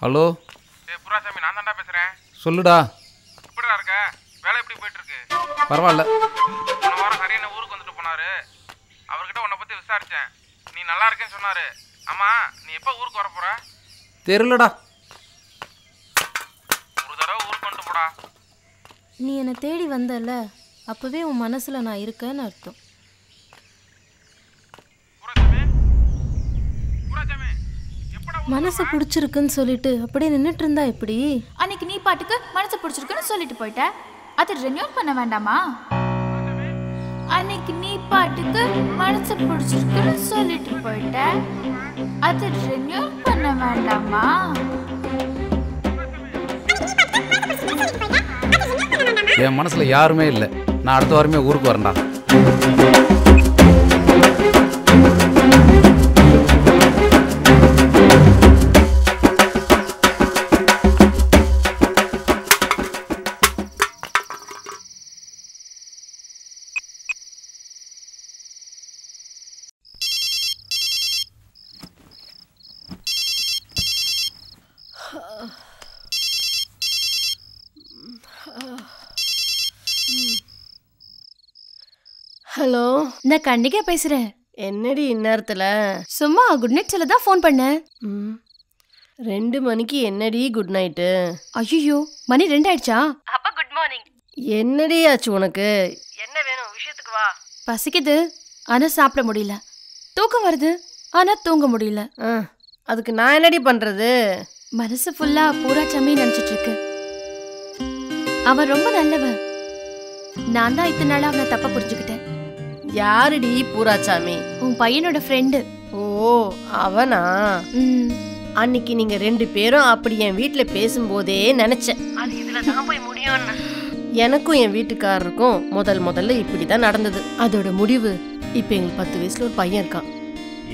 Hello. புராசாமி, நான் தான்டா பேசுகிறேன். சொல்லுடா. எப்படிடா இருக்க? வேலை எப்படி போயிட்டு இருக்கு? பரவாயில்ல. போன வாரம் ஹரியனை ஊருக்கு வந்துட்டு போனாரு. அவர்கிட்ட உன்னை பற்றி விசாரித்தேன். நீ நல்லா இருக்கேன்னு சொன்னார். ஆமாம், நீ எப்போ ஊருக்கு வர போகிற? தெரியலடா. ஒரு தடவை ஊருக்கு வந்துட்டு போடா. நீ என்னை தேடி வந்தல, அப்போவே உன் மனசில் நான் இருக்கேன்னு அர்த்தம். மனசை பிடிச்சிருக்குன்னு சொல்லிட்டு அப்படியே நின்றுட்டு இருந்தா எப்படி? அன்னைக்கு நீ பாட்டுக்கு மனசை பிடிச்சிருக்குன்னு சொல்லிட்டு போயிட்ட. அது ரெனியூல் பண்ண வேண்டாமா? அன்னைக்கு நீ பாட்டுக்கு மனசை பிடிச்சிருக்குன்னு சொல்லிட்டு போயிட்ட. அது ரெனியூல் பண்ண வேண்டாமா? என் மனசுல யாருமே இல்லை. நான் அடுத்த வாரமே ஊருக்கு வரேன்டா. ஹலோ, நான் கண்ணிகா பேசுறேன். என்னடி இந்நேரத்தில்? சும்மா குட் நைட் சொல்ல தான் ஃபோன் பண்ணேன். 2 மணிக்கு என்னடி குட் நைட்டு? ஐயோ, மணி 2 ஆயிடுச்சா? அப்ப குட் மார்னிங். என்னடி ஆச்சு உனக்கு? என்ன வேணும்? விஷயத்துக்கு வா. பசிக்குது, ஆனா சாப்பிட முடியல. தூக்கம் வருது, ஆனா தூங்க முடியல. அதுக்கு நான் என்னடி பண்றது? மனசு ஃபுல்லா பூராச்சாமி நினைச்சிட்டு இருக்கு. அவன் ரொம்ப நல்லவன். நான் தான் இத்தனை நாளா அவனை தப்பா புரிஞ்சுக்கிட்டேன். யாருடி பூராச்சாமி? உன் பையனோட ஃப்ரெண்டு. ஓ, அவனா? அன்னைக்கு நீங்க 2 பேரும் அப்படி என் வீட்டுல பேசும்போதே நினைச்சேன் அது இதுல தான் போய் முடியும்னு. எனக்கும் என் வீட்டுக்காரருக்கும் முதல்ல இப்படிதான் நடந்தது. அதோட முடிவு இப்ப எங்களுக்கு 10 வயசுல ஒரு பையன் இருக்கான்.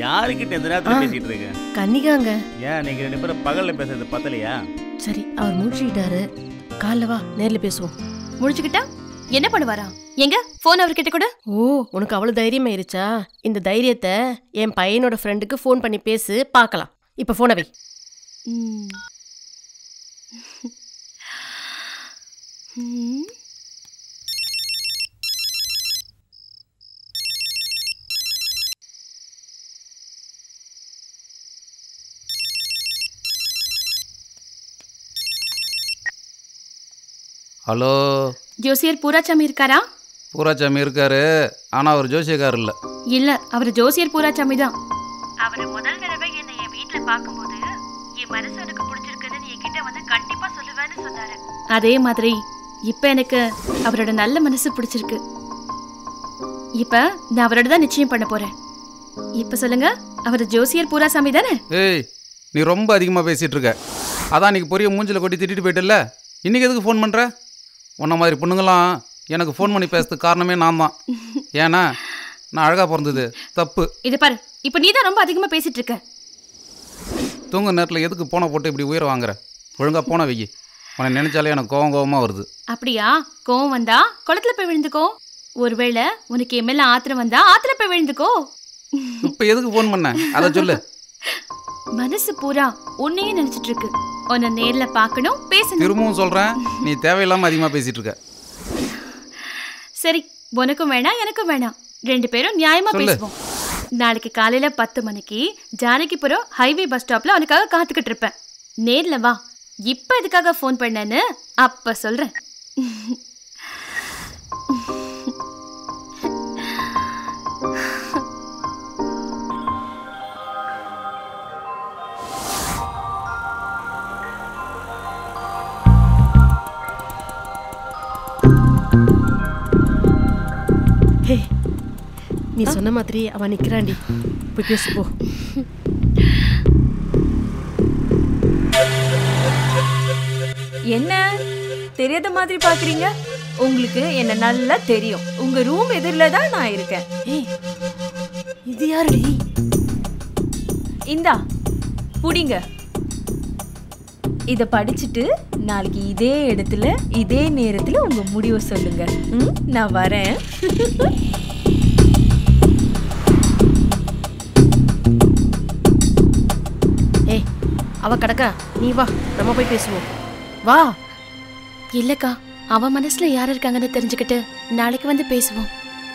யாருக்கிட்ட இந்த நேரத்துல பேசிட்டு இருக்க? கன்னிகாங்க. ஏன் நீங்க 2 பேரும் பகல்ல பேசுறது பத்தலையா? சரி, அவர் முடிச்சுக்கிட்டாரு. காலைல வா, நேர்ல பேசுவோம். முடிச்சுக்கிட்டா என்ன பண்ணுவாரா? எங்க போன் அவர்கிட்ட கூட. ஓ, உனக்கு அவ்வளவு தைரியம் ஆயிருச்சா? இந்த தைரியத்தை என் பையனோட ஃப்ரெண்டுக்கு ஃபோன் பண்ணி பேசு, பார்க்கலாம். இப்ப போனை வை. ஹலோ. ஜோசியர் பூராச்சாமி இருக்காரா? பூராச்சாமி இருக்காரு, ஆனா அவர் ஜோசியக்கார் இல்ல. இல்ல, அவர் ஜோசியர் பூராச்சாமி தான். அவர் முதல் தடவை என்னை என் வீட்டுல பார்க்கும்போது என் மனசு எனக்கு பிடிச்சிருக்குன்னு என்கிட்ட வந்து கண்டிப்பா சொல்லுவேன்னு சொன்னாரு. அதே மாதிரி இப்ப எனக்கு அவரோட நல்ல மனசு பிடிச்சிருக்கு. இப்ப நான் அவரோட தான் நிச்சயம் பண்ண போறேன். இப்ப சொல்லுங்க, அவர் ஜோசியர் பூராசாமி தானே? ஏய், நீ ரொம்ப அதிகமா பேசிட்டு இருக்க. அதான் நீக்கு பொரிய மூஞ்சில கொட்டி திட்டிட்டு போயிட்டல. இன்னைக்கு எதுக்கு ஃபோன் பண்ற? உன்ன மாதிரி பொண்ணுங்களாம் எனக்கு ஃபோன் பண்ணி பேசுறதுக்கு காரணமே நான் தான். ஏன்னா நான் அழகா பிறந்தது தப்பு. இது பாரு, இப்ப நீ தான் ரொம்ப அதிகமா பேசிட்டு இருக்க. தூங்க நேரத்தில் எதுக்கு போனை போட்டு இப்படி உயிரை வாங்குற? ஒழுங்கா போன வைக்கி. உன்னை நினைச்சாலே எனக்கு கோவமா வருது. அப்படியா? கோவம் வந்தா குளத்துல போய் விழுந்துக்கோ. ஒருவேளை உனக்கு என் மேல ஆத்திரம் வந்தா ஆத்துல போய் விழுந்துக்கோ. இப்ப எதுக்கு ஃபோன் பண்ண அதை சொல்லு. மனசு பூரா உன்னையே நினைச்சிட்டு இருக்கு. உன்னை நேர்ல பார்க்கணும், பேசணும். திரும்பவும் சொல்றேன், நீ தேவையில்லாம அதிகமா பேசிட்டு இருக்க. சரி, உனக்கும் வேணாம் எனக்கும் வேணாம், 2 பேரும் நியாயமா பேசுவோம். நாளைக்கு காலையில 10 மணிக்கு ஜானகிபுரம் ஹைவே பஸ் ஸ்டாப்ல உனக்காக காத்துக்கிட்டு இருப்பேன். நேர்ல வா. இப்ப எதுக்காக ஃபோன் பண்ணேன்னு அப்ப சொல்றேன். நீ சொன்ன மாதிரி அவன் நிக்கிறாண்டி, போய் பேசு போ. என்ன தெரியாத மாதிரி பாக்குறீங்க? உங்களுக்கு என்ன நல்லா தெரியும். உங்க ரூம் எதிரில தான் நான் இருக்கேன். இது யாருடி? இந்தா புடிங்க. இத படிச்சுட்டு நாளைக்கு இதே இடத்துல இதே நேரத்துல உங்க முடிவை சொல்லுங்க. நான் வரேன். அவ கிடக்கா, நீ வா, நம்ம போய் பேசுவோம். வா. இல்லக்கா, அவ மனசுல யார் இருக்காங்கன்னு தெரிஞ்சுக்கிட்டு நாளைக்கு வந்து பேசுவோம்.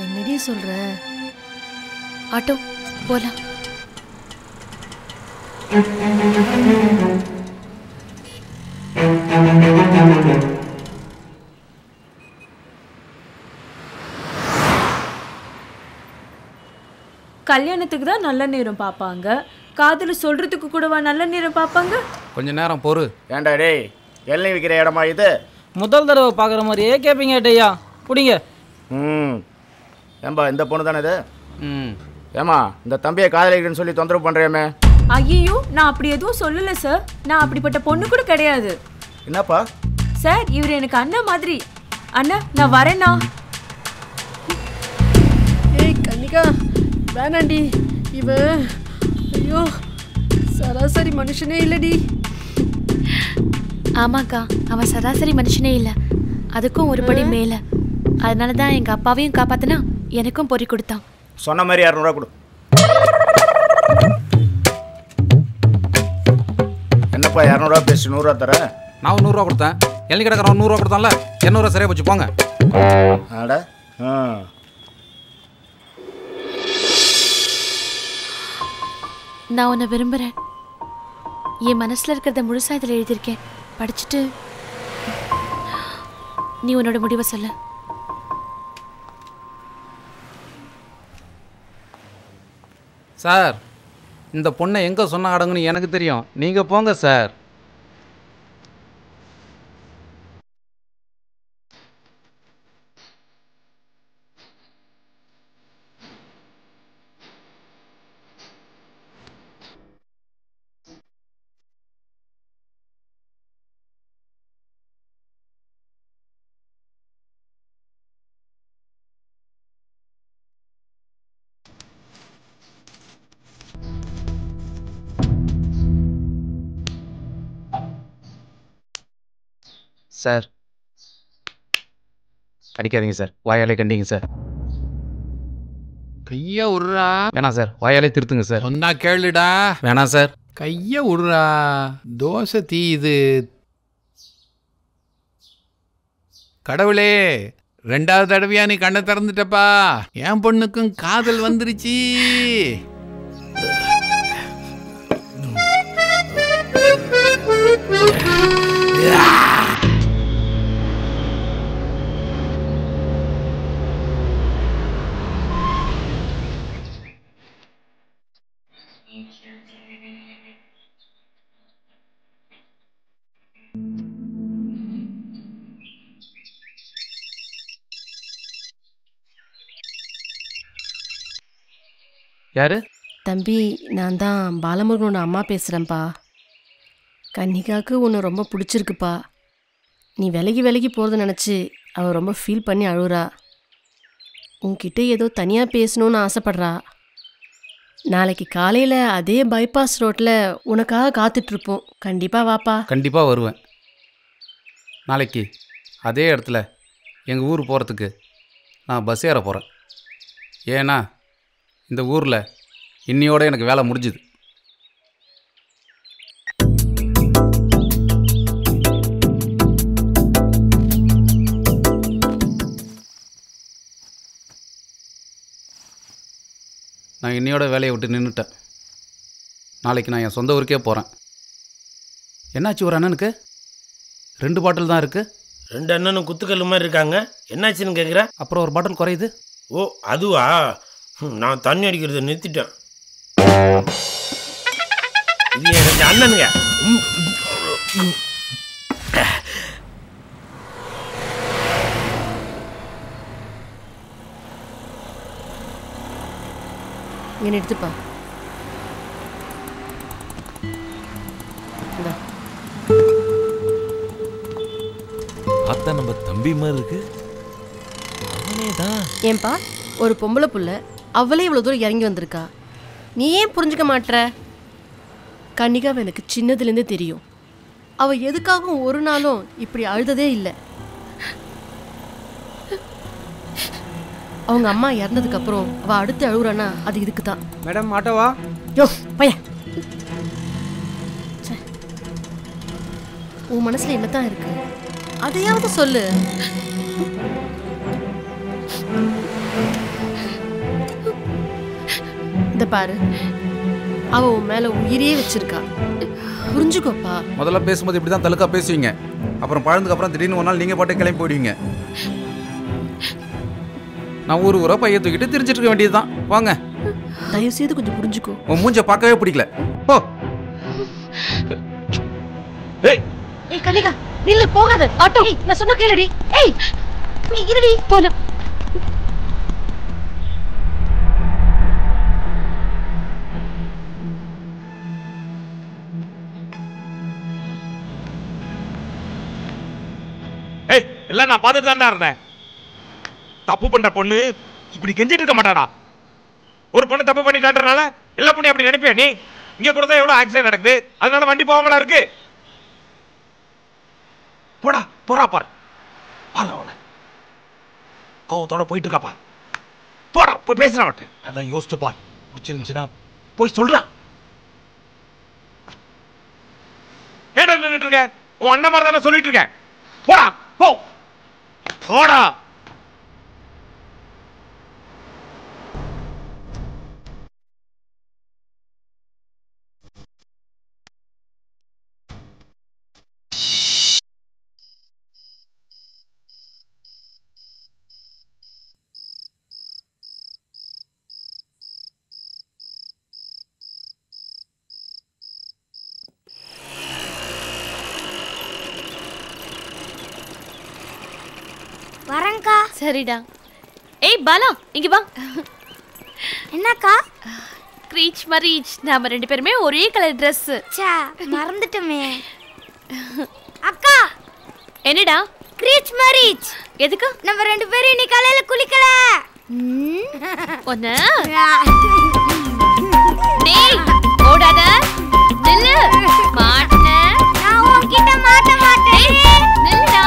என்னடி சொல்ற? ஆட்டோ போலாம். கல்யாணத்துக்கு தான் நல்ல நேரம் பார்ப்பாங்க, காதல் சொல்றதுக்கு கூடவா நல்ல நேரம் பார்ப்பாங்க? கொஞ்ச நேரம் பொறு. ஏன்டா டேய், எண்ணெய் விற்கிற இடமா இது? முதல் தடவை பார்க்குற மாதிரியே கேட்பீங்க டேய்யா, பிடிங்க. ஏம்பா இந்த பொண்ணு தானே இது? ம். ஏமா இந்த தம்பியை காதலிக்கிறேன்னு சொல்லி தொந்தரவு பண்ணுறியாமே? ஐயோ, நான் அப்படி எதுவும் சொல்லலை சார். நான் அப்படிப்பட்ட பொண்ணு கூட கிடையாது. என்னப்பா சார், இவர் எனக்கு அண்ணன் மாதிரி. அண்ணா, நான் வரேண்ணா. ஏய் கன்னிகா, வேணாண்டி. இவ ஐயோ சராசரி மனுஷனே இல்லடி. ஆமாக்கா, அவன் சராசரி மனுஷனே இல்லை, அதுக்கும் ஒரு படி மேலே. அதனால தான் எங்கள் அப்பாவையும் காப்பாத்தினா எனக்கும் பொறி கொடுத்தான். சொன்ன மாதிரி 200 கொடு. என்னப்பா 200 பேசி 100 தர? நான் 100 கொடுத்தேன், எழுதி கிடக்கிறவன் 100 கொடுத்தான்ல, 200 சரியா போச்சு, போங்க. அட நான் உன்னை விரும்புகிறேன். என் மனசில் இருக்கிறத முழுசாக இதில் எழுதியிருக்கேன். படிச்சுட்டு நீ உன்னோட முடிவை சொல்ல. சார், இந்த பொண்ணை எங்கே சொன்ன அடங்குன்னு எனக்கு தெரியும், நீங்கள் போங்க சார். சார் அடிக்காதீங்க சார், வாயாலே கண்டிங்க சார். கைய உர்றா. வேணாம் சார், வாயாலே திருத்துங்க சார். சொன்னா கேளுடா. வேணாம் சார். கைய உர்றா, தோசை தீயுது. கடவுளே, 2வது தடவையா நீ கண்ணை திறந்துட்டப்பா. என் பொண்ணுக்கும் காதல் வந்துருச்சு. யாரு? தம்பி, நான் தான் பாலமுருகனோட அம்மா பேசுகிறேன்ப்பா. கன்னிகாவுக்கு உன்னை ரொம்ப பிடிச்சிருக்குப்பா. நீ விலகி விலகி போகிறத நினச்சி அவள் ரொம்ப ஃபீல் பண்ணி அழுகுறா. உன்கிட்ட ஏதோ தனியாக பேசணுன்னு ஆசைப்படுறா. நாளைக்கு காலையில் அதே பைபாஸ் ரோட்டில் உனக்காக காத்துட்ருப்போம். கண்டிப்பாக வாப்பா. கண்டிப்பாக வருவேன். நாளைக்கு அதே இடத்துல எங்கள் ஊர் போகிறதுக்கு நான் பஸ் ஏற போகிறேன். ஏன்னா இந்த ஊரில் இன்னையோட எனக்கு வேலை முடிஞ்சுது. நான் இன்னையோட வேலையை விட்டு நின்றுட்டேன். நாளைக்கு நான் என் சொந்த ஊருக்கே போகிறேன். என்னாச்சு ஒரு அண்ணனுக்கு? 2 பாட்டில் தான் இருக்குது. 2 அண்ணனும் குத்துக்கல் மாதிரி இருக்காங்க. என்னாச்சுன்னு கேட்குற? அப்புறம் ஒரு பாட்டில் குறையுது. ஓ அதுவா? நான் தண்ணி அடிக்கிறத நிறுத்திட்டேன். இது என் 2 அண்ணனுங்க. என்ன எடுத்துப்பா. அத்தா நம்ம தம்பி மாதிரி இருக்கு. ஏன்பா, ஒரு பொம்பளை புள்ள அவளே இவ்வளோ தூரம் இறங்கி வந்திருக்கா. நீ ஏன் புரிஞ்சுக்க மாட்ற? கன்னிகாவை எனக்கு சின்னதுலேருந்தே தெரியும். அவள் எதுக்காகவும் ஒரு நாளும் இப்படி அழுததே இல்லை. அவங்க அம்மா இறந்ததுக்கப்புறம் அவள் அடுத்து அழுகுறானா அது இதுக்கு தான். மேடம் ஆட்டோவா? யோ பையன், உன் மனசுல என்னதான் இருக்கு? அதையாவது சொல்லு. இந்த பாரு, அவ உன் மேல உயிரியே வச்சிருக்கா. புரிஞ்சுக்கோப்பா. முதல்ல பேசும்போது இப்படி தான் தலுக்கா பேசுவீங்க. அப்புறம் பழந்ததுக்கு அப்புறம் திடீர்னு ஒரு நாள் நீங்கள் பாட்டு கிளம்பி போயிடுவீங்க. நான் ஊரா பைய தூக்கிட்டு திரிஞ்சிட்டு இருக்க வேண்டியது தான். வாங்க. தயவு செய்து கொஞ்சம் புரிஞ்சுக்கோ. உன் மூஞ்ச பார்க்கவே பிடிக்கல. ஓ ஏய் கனிகா, நில்லு, போகாத. ஆட்டோ, நான் சொன்ன கேளுடி. ஏய் நீ இருடி, போலாம். ஏய், எல்லாம் நான் பார்த்துட்டு தான்டா இருந்தேன். தப்பு பண்ற பொண்ணு இப்படி கெஞ்சிட்டு இருக்க மாட்டாடா. ஒரு பொண்ணு தப்பு பண்ணிட்டான்றனால எல்லா பொண்ணையும் அப்படி நினைப்பியா நீ? இங்க கூட தான் எவ்வளவு ஆக்சிடென்ட் நடக்குது, அதனால வண்டி போகாமலா இருக்கு. போடா போடா பாரு பாரு அவனை கோவத்தோட போயிட்டு இருக்காப்பா. போடா போய் பேசுறான் அவன்கிட்ட. அதான் யோசிச்சு பாரு, பிடிச்சிருந்துச்சுன்னா போய் சொல்றான். ஏடா நின்றுட்டு இருக்க? உன் அண்ணன் மாதிரி தானே சொல்லிட்டு இருக்கேன். போடா போ போடா. வரேன்க்கா. சரிடா. ஏய் பாலா, இங்க வா. என்னக்கா? க்ரீச் மரீச், நாம ரெண்டு பேருமே ஒரே கலர் ட்ரெஸ். ச்சே, மறந்துட்டமே. அக்கா, என்னடா? க்ரீச் மரீச். எதுக்கு? நம்ம ரெண்டு பேரும் இன்னைக்கு காலையில குளிக்கல. ஒண்ணு. டேய், ஓடாத. நில்லு. மாட்டன. நான் உன்கிட்ட மாட்ட மாட்டேன். நில்லுடா.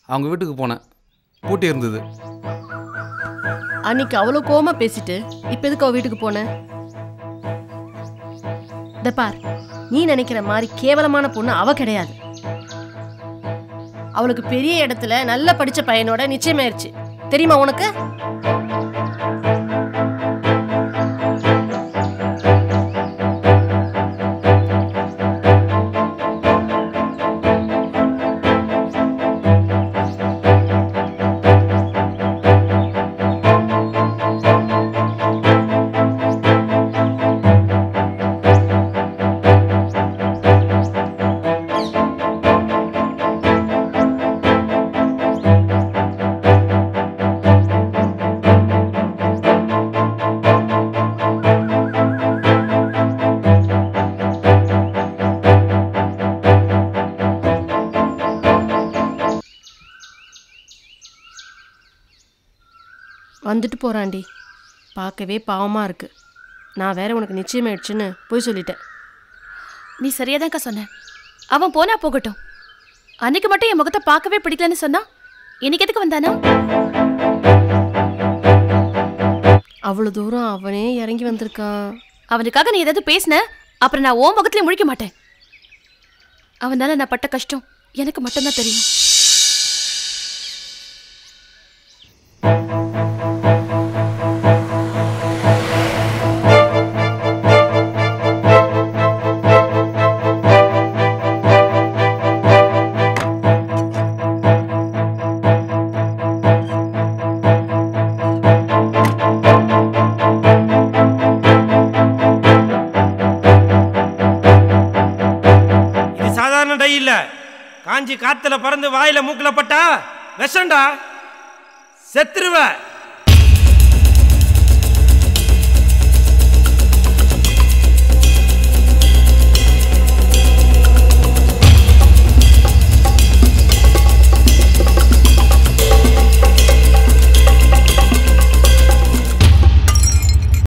அவங்க வீட்டுக்கு போனேன், பூட்டி இருந்தது. அன்னைக்கு அவ்வளோ கோவமா பேசிட்டு இப்ப எதுக்கு அவ வீட்டுக்கு போன? இந்த பார், நீ நினைக்கிற மாதிரி கேவலமான பொண்ணு அவ கிடையாது. அவளுக்கு பெரிய இடத்துல நல்ல படிச்ச பையனோட நிச்சயமாயிருச்சு, தெரியுமா உனக்கு? வந்துட்டு போறாண்டி, பார்க்கவே பாவமா இருக்கு. நான் வேற உனக்கு நிச்சயமாயிடுச்சுன்னு போய் சொல்லிட்டேன். நீ சரியாதான்க்கா சொன்ன. அவன் போனா போகட்டும். அன்னைக்கு மட்டும் என் முகத்தை பார்க்கவே பிடிக்கலன்னு சொன்னா, இன்னைக்கு எதுக்கு வந்தானா? அவ்வளவு தூரம் அவனே இறங்கி வந்திருக்கான். அவனுக்காக நீ ஏதாவது பேசின, அப்புறம் நான் ஓ முகத்திலே முழிக்க மாட்டேன். அவனால நான் பட்ட கஷ்டம் எனக்கு மட்டும்தான் தெரியும். காஞ்சி காத்துல பறந்து வாயில மூக்குல பட்டா விஷண்டா செத்துருவ